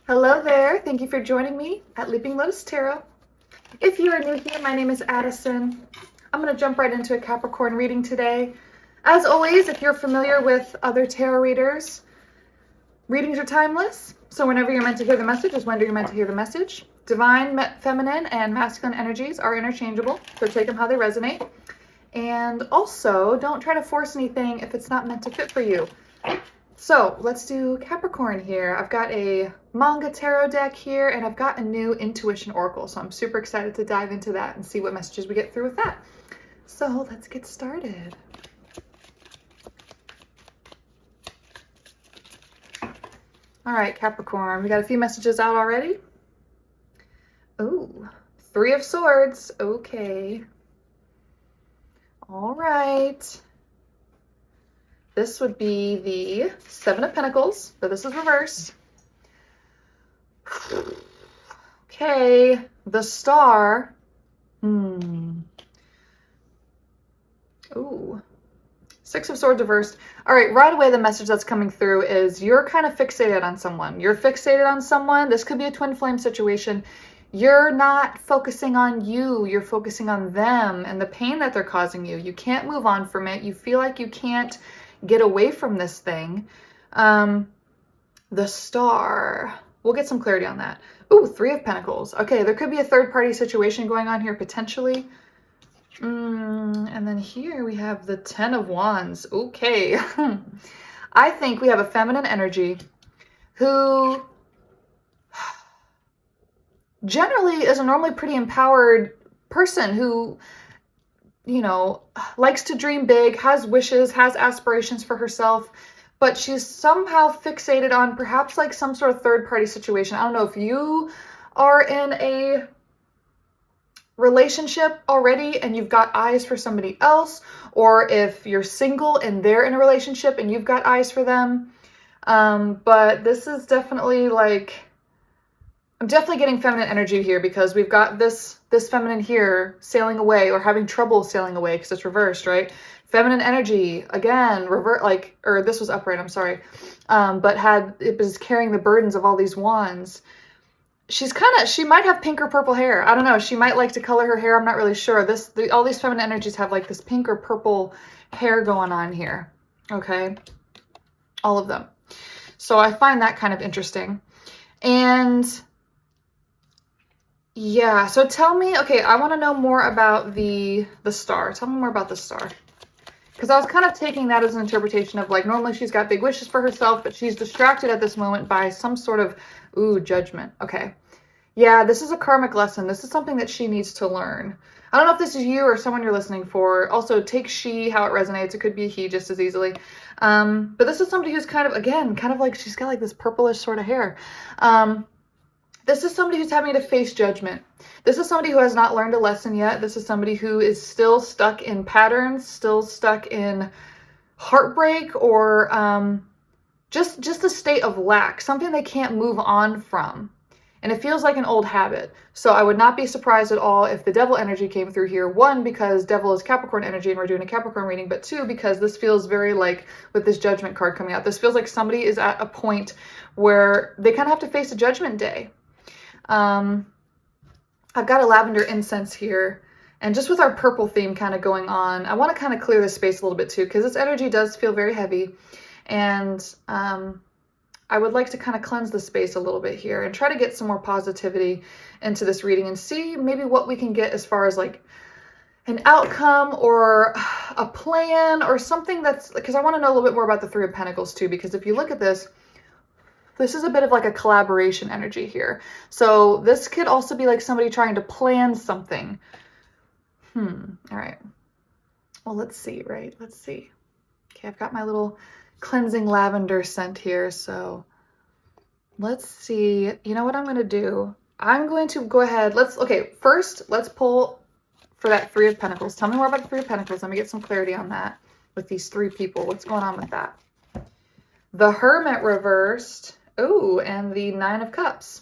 Hello there. Thank you for joining me at Leaping Lotus Tarot. If you are new here, my name is Addison. I'm going to jump right into a Capricorn reading today. As always, if you're familiar with other tarot readers, readings are timeless. So whenever you're meant to hear the message is when you're meant to hear the message. Divine, feminine, and masculine energies are interchangeable, so take them how they resonate. And also, don't try to force anything if it's not meant to fit for you. So let's do Capricorn here. I've got a Manga tarot deck here, and I've got a new intuition oracle. So I'm super excited to dive into that and see what messages we get through with that. So let's get started. All right, Capricorn, we got a few messages out already. Ooh, 3 of Swords. Okay. All right. This would be the 7 of Pentacles, but this is reversed. Okay, the Star. Ooh. 6 of Swords reversed. All right, right away the message that's coming through is you're kind of fixated on someone. You're fixated on someone. This could be a twin flame situation. You're not focusing on you. You're focusing on them and the pain that they're causing you. You can't move on from it. You feel like you can't get away from this thing. The Star. We'll get some clarity on that. Ooh, 3 of Pentacles. Okay, there could be a third-party situation going on here potentially. And then here we have the 10 of Wands. Okay. I think we have a feminine energy who generally is a normally pretty empowered person who, you know, likes to dream big, has wishes, has aspirations for herself, but she's somehow fixated on perhaps like some sort of third-party situation. I don't know if you are in a relationship already and you've got eyes for somebody else, or if you're single and they're in a relationship and you've got eyes for them. But this is definitely like, I'm definitely getting feminine energy here because we've got this feminine here sailing away or having trouble sailing away because it's reversed, right? Feminine energy, again, revert, like, or this was upright, I'm sorry. But it was carrying the burdens of all these wands. She might have pink or purple hair. I don't know. She might like to color her hair. I'm not really sure. All these feminine energies have like this pink or purple hair going on here. Okay. All of them. So I find that kind of interesting. And yeah, so tell me, okay, I want to know more about the Star. Tell me more about the Star. Because I was kind of taking that as an interpretation of like, normally she's got big wishes for herself, but she's distracted at this moment by some sort of, judgment. Okay. Yeah, this is a karmic lesson. This is something that she needs to learn. I don't know if this is you or someone you're listening for. Also, take she, how it resonates. It could be a he just as easily. But this is somebody who's kind of, again, kind of like, she's got like this purplish sort of hair. This is somebody who's having to face judgment. This is somebody who has not learned a lesson yet. This is somebody who is still stuck in patterns, still stuck in heartbreak, or just a state of lack, something they can't move on from. And it feels like an old habit. So I would not be surprised at all if the Devil energy came through here. 1, because Devil is Capricorn energy and we're doing a Capricorn reading. But 2, because this feels very like, with this Judgment card coming out, this feels like somebody is at a point where they kind of have to face a judgment day. I've got a lavender incense here, and just with our purple theme kind of going on, I want to kind of clear this space a little bit too, because this energy does feel very heavy, and I would like to kind of cleanse the space a little bit here and try to get some more positivity into this reading and see maybe what we can get as far as like an outcome or a plan or something that's, because I want to know a little bit more about the 3 of Pentacles too, because if you look at this, this is a bit of like a collaboration energy here. So this could also be like somebody trying to plan something. All right. Well, let's see, right? Let's see. Okay, I've got my little cleansing lavender scent here. So let's see. You know what I'm going to do? I'm going to go ahead. First, let's pull for that 3 of Pentacles. Tell me more about the 3 of Pentacles. Let me get some clarity on that with these 3 people. What's going on with that? The Hermit reversed. Oh, and the 9 of Cups.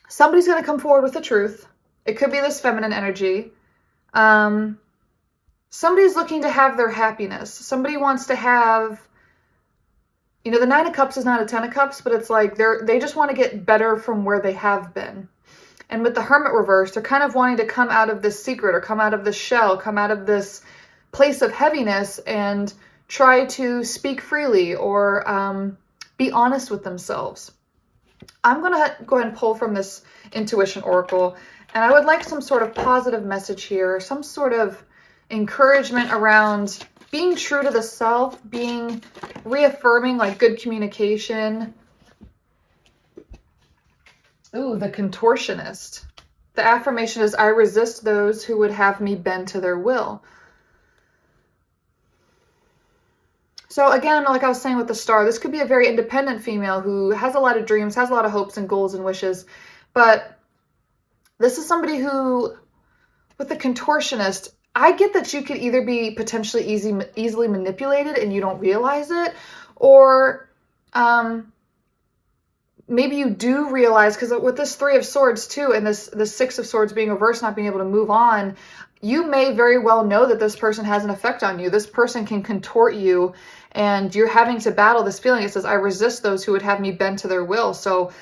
Somebody's going to come forward with the truth. It could be this feminine energy. Somebody's looking to have their happiness. Somebody wants to have You know, the Nine of Cups is not a Ten of Cups, but it's like they just want to get better from where they have been. And with the Hermit reverse, they're kind of wanting to come out of this secret or come out of this shell, come out of this place of heaviness and try to speak freely or be honest with themselves. I'm going to go ahead and pull from this Intuition Oracle, and I would like some sort of positive message here, some sort of encouragement around being true to the self, being reaffirming like good communication. Ooh, the Contortionist. The affirmation is, I resist those who would have me bend to their will. So again, like I was saying with the Star, this could be a very independent female who has a lot of dreams, has a lot of hopes and goals and wishes. But this is somebody who, with the Contortionist, I get that you could either be potentially easily manipulated and you don't realize it, or maybe you do realize, because with this Three of Swords too, and this Six of Swords being reversed, not being able to move on, you may very well know that this person has an effect on you. This person can contort you, and you're having to battle this feeling. It says, I resist those who would have me bend to their will. So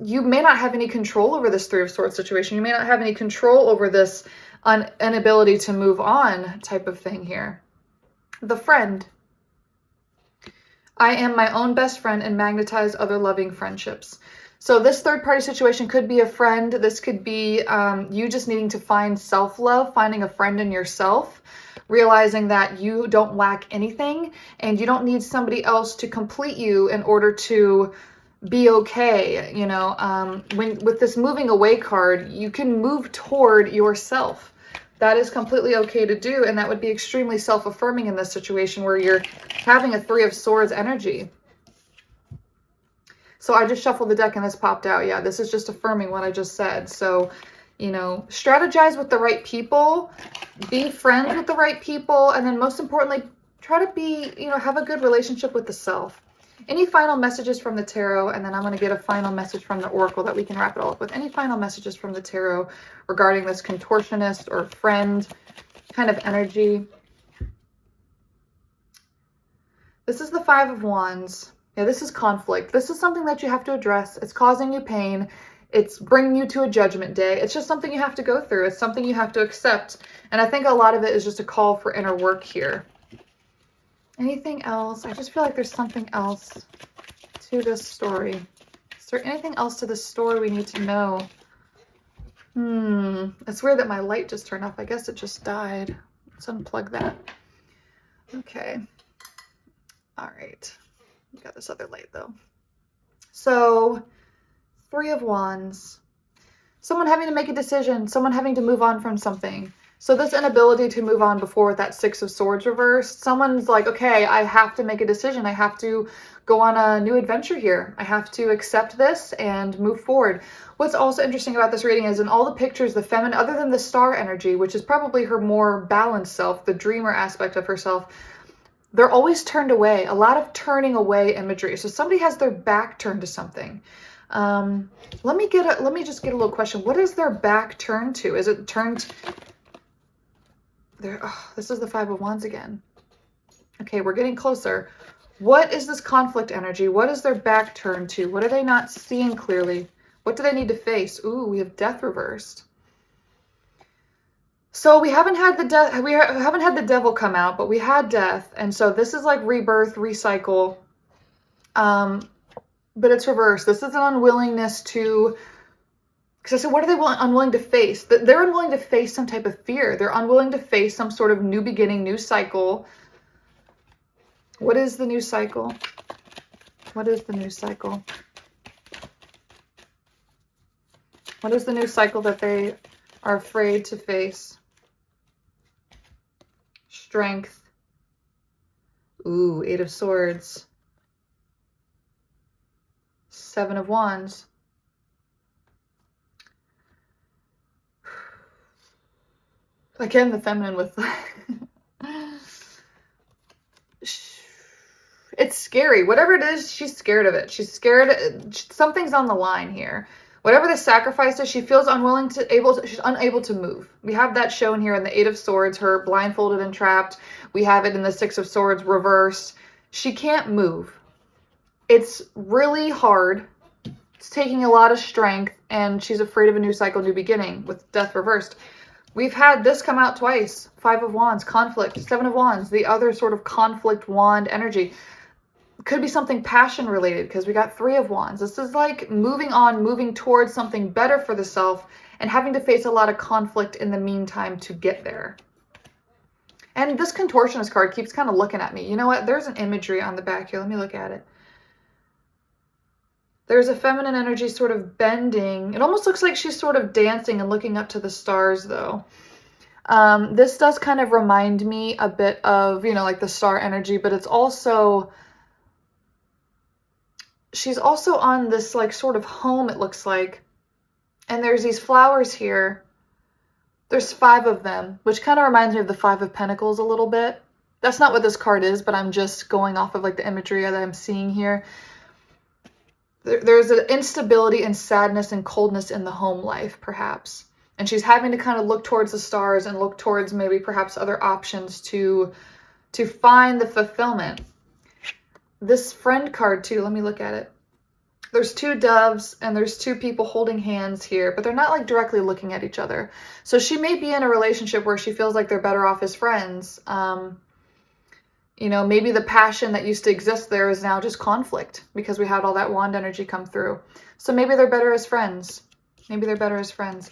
you may not have any control over this Three of Swords situation. You may not have any control over this inability to move on type of thing here. The Friend. I am my own best friend and magnetize other loving friendships. So this third party situation could be a friend. This could be you just needing to find self-love, finding a friend in yourself, realizing that you don't lack anything and you don't need somebody else to complete you in order to be okay. You know, with this moving away card, you can move toward yourself. That is completely okay to do, and that would be extremely self-affirming in this situation where you're having a Three of Swords energy. So I just shuffled the deck and this popped out. Yeah, this is just affirming what I just said. So, you know, strategize with the right people, be friends with the right people, and then most importantly, try to be, you know, have a good relationship with the self. Any final messages from the tarot, and then I'm going to get a final message from the Oracle that we can wrap it all up with. Any final messages from the tarot regarding this Contortionist or friend kind of energy? This is the Five of Wands. Yeah, this is conflict. This is something that you have to address. It's causing you pain. It's bringing you to a judgment day. It's just something you have to go through. It's something you have to accept. And I think a lot of it is just a call for inner work here. Anything else? I just feel like there's something else to this story. Is there anything else to this story we need to know? It's weird that my light just turned off. I guess it just died. Let's unplug that. Okay. All right. We got this other light though. So, Three of Wands. Someone having to make a decision. Someone having to move on from something. So this inability to move on before with that Six of Swords reversed, someone's like, okay, I have to make a decision. I have to go on a new adventure here. I have to accept this and move forward. What's also interesting about this reading is in all the pictures, the feminine, other than the Star energy, which is probably her more balanced self, the dreamer aspect of herself, they're always turned away. A lot of turning away imagery. So somebody has their back turned to something. Let me just get a little question. What is their back turned to? Is it turned... There, oh, this is the Five of Wands again. Okay, we're getting closer. What is this conflict energy? What is their back turned to? What are they not seeing clearly? What do they need to face? Ooh, we have Death reversed. So we haven't had the Devil come out, but we had Death, and so this is like rebirth, recycle. But it's reversed. This is an unwillingness to. Because I said, what are they unwilling to face? They're unwilling to face some type of fear. They're unwilling to face some sort of new beginning, new cycle. What is the new cycle? What is the new cycle? What is the new cycle that they are afraid to face? Strength. Ooh, Eight of Swords. Seven of Wands. Again, the feminine with... It's scary. Whatever it is, she's scared of it. She's scared. Something's on the line here. Whatever the sacrifice is, she feels she's unable to move. We have that shown here in the Eight of Swords, her blindfolded and trapped. We have it in the Six of Swords reversed. She can't move. It's really hard. It's taking a lot of strength, and she's afraid of a new cycle, new beginning with death reversed. We've had this come out twice. 5 of Wands, conflict. 7 of Wands, the other sort of conflict wand energy. Could be something passion related because we got 3 of Wands. This is like moving on, moving towards something better for the self and having to face a lot of conflict in the meantime to get there. And this contortionist card keeps kind of looking at me. You know what? There's an imagery on the back here. Let me look at it. There's a feminine energy sort of bending. It almost looks like she's sort of dancing and looking up to the stars, though. This does kind of remind me a bit of, you know, like the star energy, but it's also... She's also on this, like, sort of home, it looks like. And there's these flowers here. There's 5 of them, which kind of reminds me of the 5 of Pentacles a little bit. That's not what this card is, but I'm just going off of, like, the imagery that I'm seeing here. There's an instability and sadness and coldness in the home life, perhaps. And she's having to kind of look towards the stars and look towards maybe perhaps other options to find the fulfillment. This friend card, too, let me look at it. There's 2 doves and there's 2 people holding hands here, but they're not like directly looking at each other. So she may be in a relationship where she feels like they're better off as friends. You know, maybe the passion that used to exist there is now just conflict because we had all that wand energy come through. So maybe they're better as friends. Maybe they're better as friends.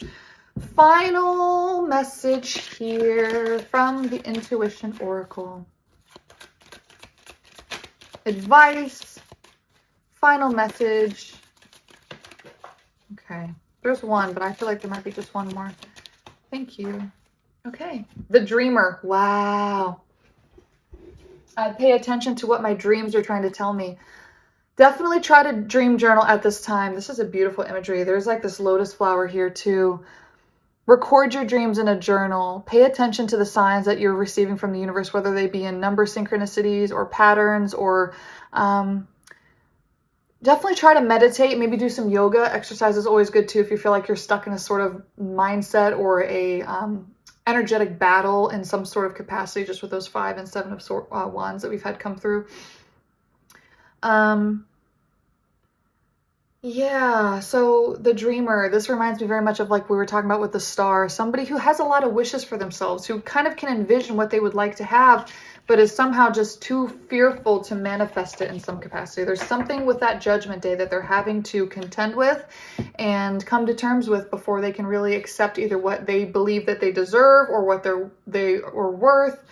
Final message here from the Intuition Oracle. Advice. Final message. Okay. There's one, but I feel like there might be just one more. Thank you. Okay. The Dreamer. Wow. I pay attention to what my dreams are trying to tell me. Definitely try to dream journal at this time. This is a beautiful imagery. There's like this lotus flower here too. Record your dreams in a journal. Pay attention to the signs that you're receiving from the universe, whether they be in number synchronicities or patterns, or definitely try to meditate. Maybe do some yoga. Exercise is always good too if you feel like you're stuck in a sort of mindset or a energetic battle in some sort of capacity, just with those 5 and 7 of Wands that we've had come through. Yeah, so the Dreamer, this reminds me very much of like we were talking about with the Star, somebody who has a lot of wishes for themselves, who kind of can envision what they would like to have, but is somehow just too fearful to manifest it in some capacity. There's something with that Judgment Day that they're having to contend with and come to terms with before they can really accept either what they believe that they deserve or what they are worth.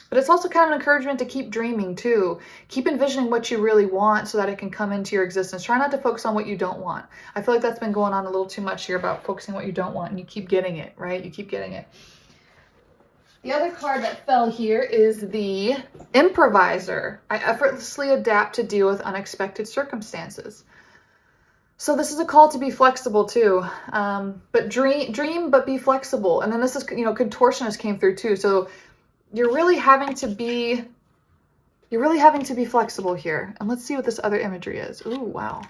But it's also kind of an encouragement to keep dreaming too. Keep envisioning what you really want so that it can come into your existence. Try not to focus on what you don't want. I feel like that's been going on a little too much here about focusing on what you don't want, and you keep getting it, right? You keep getting it. The other card that fell here is the Improviser. I effortlessly adapt to deal with unexpected circumstances. So this is a call to be flexible too. But dream, but be flexible. And then this is, you know, Contortionist came through too. So you're really having to be flexible here. And let's see what this other imagery is. Ooh, wow.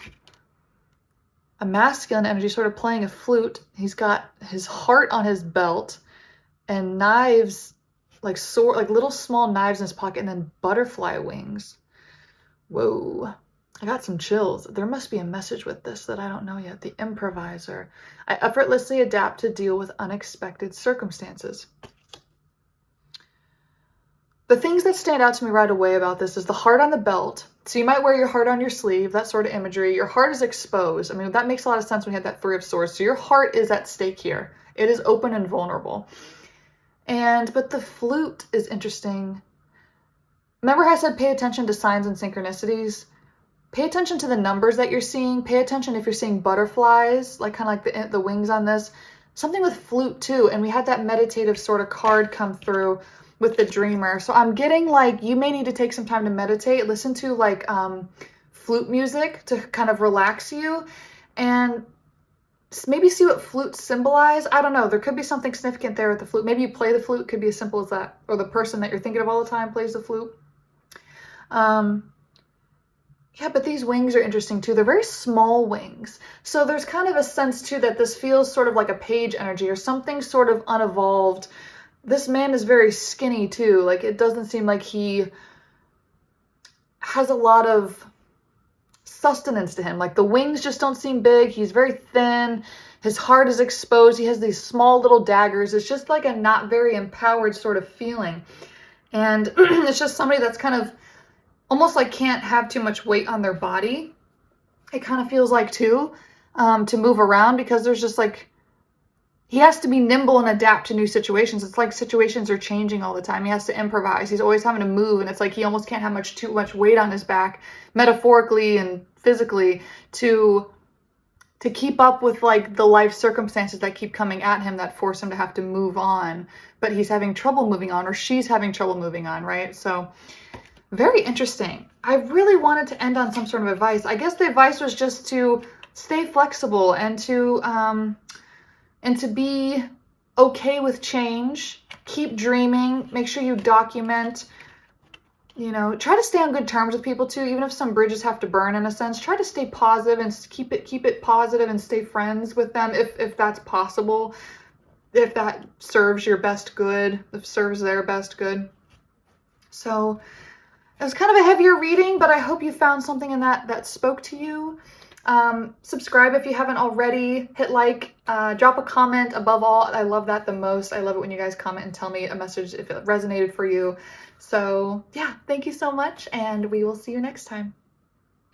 A masculine energy sort of playing a flute. He's got his heart on his belt and knives, like little small knives in his pocket, and then butterfly wings. Whoa. I got some chills. There must be a message with this that I don't know yet. The Improviser. I effortlessly adapt to deal with unexpected circumstances. The things that stand out to me right away about this is the heart on the belt. So you might wear your heart on your sleeve, that sort of imagery. Your heart is exposed. I mean, that makes a lot of sense when you had that 3 of Swords. So your heart is at stake here. It is open and vulnerable. But the flute is interesting. Remember how I said pay attention to signs and synchronicities? Pay attention to the numbers that you're seeing. Pay attention if you're seeing butterflies, like kind of like the wings on this. Something with flute too. And we had that meditative sort of card come through with the Dreamer. So I'm getting like you may need to take some time to meditate. Listen to like flute music to kind of relax you. And maybe see what flutes symbolize. I don't know. There could be something significant there with the flute. Maybe you play the flute. It could be as simple as that. Or the person that you're thinking of all the time plays the flute. Yeah, but these wings are interesting too. They're very small wings. So there's kind of a sense too that this feels sort of like a page energy or something sort of unevolved. This man is very skinny too. Like it doesn't seem like he has a lot of sustenance to him. Like the wings just don't seem big. He's very thin. His heart is exposed. He has these small little daggers. It's just like a not very empowered sort of feeling. And it's just somebody that's kind of almost like can't have too much weight on their body. It kind of feels like too, to move around, because there's just like, he has to be nimble and adapt to new situations. It's like situations are changing all the time. He has to improvise. He's always having to move, and it's like he almost can't have too much weight on his back, metaphorically and physically, to keep up with like the life circumstances that keep coming at him that force him to have to move on. But he's having trouble moving on, or she's having trouble moving on, right? So very interesting. I really wanted to end on some sort of advice. I guess the advice was just to stay flexible and to be okay with change. Keep dreaming. Make sure you document. You know, try to stay on good terms with people too, even if some bridges have to burn in a sense. Try to stay positive and keep it positive and stay friends with them if that's possible. If that serves your best good, if serves their best good. So it was kind of a heavier reading, but I hope you found something in that spoke to you. Subscribe if you haven't already. Hit like, drop a comment. Above all, I love that the most. I love it when you guys comment and tell me a message if it resonated for you. So yeah, thank you so much, and we will see you next time.